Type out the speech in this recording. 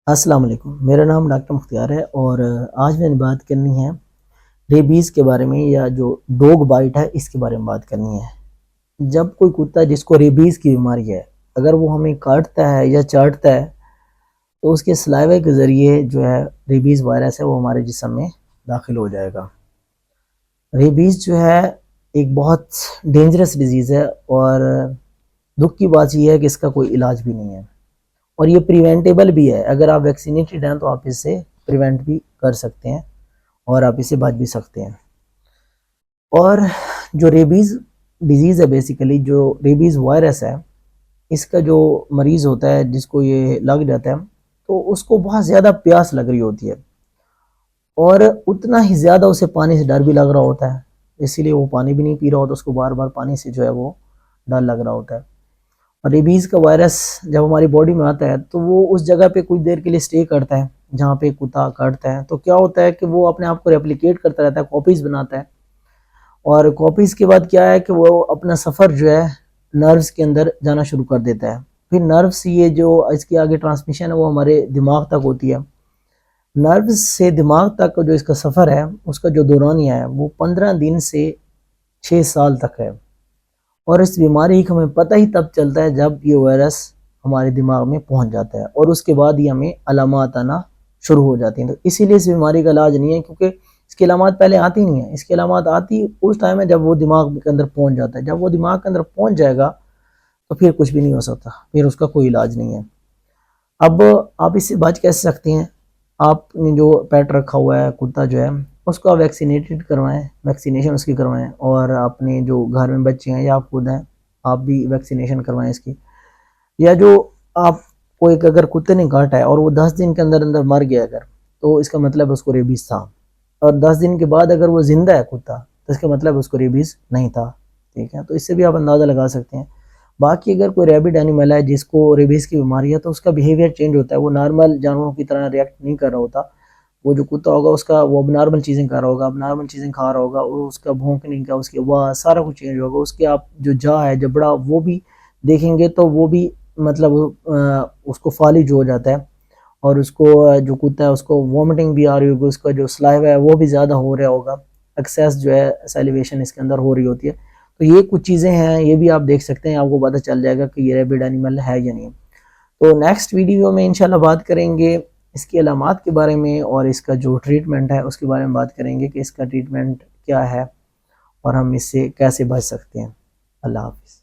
السلام علیکم، میرا نام ڈاکٹر مختار ہے اور آج میں نے بات کرنی ہے ریبیز کے بارے میں، یا جو ڈوگ بائٹ ہے اس کے بارے میں بات کرنی ہے۔ جب کوئی کتا جس کو ریبیز کی بیماری ہے اگر وہ ہمیں کاٹتا ہے یا چاٹتا ہے تو اس کے سلائیوے کے ذریعے جو ہے ریبیز وائرس ہے وہ ہمارے جسم میں داخل ہو جائے گا۔ ریبیز جو ہے ایک بہت ڈینجرس ڈیزیز ہے اور دکھ کی بات یہ ہے کہ اس کا کوئی علاج بھی نہیں ہے، اور یہ پریونٹیبل بھی ہے۔ اگر آپ ویکسینیٹڈ ہیں تو آپ اس سے پریونٹ بھی کر سکتے ہیں اور آپ اسے بچ بھی سکتے ہیں۔ اور جو ریبیز ڈیزیز ہے، بیسیکلی جو ریبیز وائرس ہے، اس کا جو مریض ہوتا ہے جس کو یہ لگ جاتا ہے تو اس کو بہت زیادہ پیاس لگ رہی ہوتی ہے، اور اتنا ہی زیادہ اسے پانی سے ڈر بھی لگ رہا ہوتا ہے، اسی لیے وہ پانی بھی نہیں پی رہا ہوتا، اس کو بار بار پانی سے جو ہے وہ ڈر لگ رہا ہوتا ہے۔ اور ریبیز کا وائرس جب ہماری باڈی میں آتا ہے تو وہ اس جگہ پہ کچھ دیر کے لیے سٹے کرتا ہے جہاں پہ کتا کاٹتا ہے، تو کیا ہوتا ہے کہ وہ اپنے آپ کو ریپلیکیٹ کرتا رہتا ہے، کاپیز بناتا ہے، اور کاپیز کے بعد کیا ہے کہ وہ اپنا سفر جو ہے نروز کے اندر جانا شروع کر دیتا ہے۔ پھر نروز سے یہ جو اس کی آگے ٹرانسمیشن ہے وہ ہمارے دماغ تک ہوتی ہے۔ نروز سے دماغ تک جو اس کا سفر ہے اس کا جو دورانیہ ہے وہ 15 دن سے 6 سال تک ہے، اور اس بیماری کا ہمیں پتہ ہی تب چلتا ہے جب یہ وائرس ہمارے دماغ میں پہنچ جاتا ہے، اور اس کے بعد ہی ہمیں علامات آنا شروع ہو جاتی ہیں۔ تو اسی لیے اس بیماری کا علاج نہیں ہے، کیونکہ اس کی علامات پہلے آتی نہیں ہیں۔ اس کی علامات آتی اس ٹائم ہے جب وہ دماغ کے اندر پہنچ جاتا ہے۔ جب وہ دماغ کے اندر پہنچ جائے گا تو پھر کچھ بھی نہیں ہو سکتا، پھر اس کا کوئی علاج نہیں ہے۔ اب آپ اس سے بچ کیسے سکتے ہیں؟ آپ نے جو پیٹ رکھا ہوا ہے کتا جو ہے اس کو آپ ویکسینیٹڈ کروائیں، ویکسینیشن اس کی کروائیں، اور اپنے جو گھر میں بچے ہیں یا آپ خود ہیں آپ بھی ویکسینیشن کروائیں اس کی۔ یا جو آپ کو ایک اگر کتے نے کاٹا ہے اور وہ 10 دن کے اندر اندر مر گیا اگر، تو اس کا مطلب اس کو ریبیز تھا، اور 10 دن کے بعد اگر وہ زندہ ہے کتا تو اس کا مطلب اس کو ریبیز نہیں تھا، ٹھیک ہے؟ تو اس سے بھی آپ اندازہ لگا سکتے ہیں۔ باقی اگر کوئی ریبڈ اینیمل ہے جس کو ریبیز کی بیماری ہے تو اس کا بیہیویئر چینج ہوتا ہے، وہ نارمل جانوروں کی طرح ریئیکٹ نہیں کر رہا ہوتا۔ وہ جو کتا ہوگا اس کا وہ اب نارمل چیزیں کر رہا ہوگا، اب نارمل چیزیں کھا رہا ہوگا، اس کا بھونکنے کا، اس کی آواز، سارا کچھ چینج ہوگا۔ اس کے آپ جو جا ہے جبڑا وہ بھی دیکھیں گے تو وہ بھی مطلب اس کو فالج ہو جاتا ہے، اور اس کو جو کتا ہے اس کو وومٹنگ بھی آ رہی ہوگی، اس کا جو سلائیوا ہے وہ بھی زیادہ ہو رہا ہوگا، ایکسیس جو ہے سیلیویشن اس کے اندر ہو رہی ہوتی ہے۔ تو یہ کچھ چیزیں ہیں، یہ بھی آپ دیکھ سکتے ہیں، آپ کو پتہ چل جائے گا کہ یہ ریبڈ اینیمل ہے یا نہیں۔ تو نیکسٹ ویڈیو میں انشاءاللہ بات کریں گے اس کی علامات کے بارے میں، اور اس کا جو ٹریٹمنٹ ہے اس کے بارے میں بات کریں گے کہ اس کا ٹریٹمنٹ کیا ہے اور ہم اس سے کیسے بچ سکتے ہیں۔ اللہ حافظ۔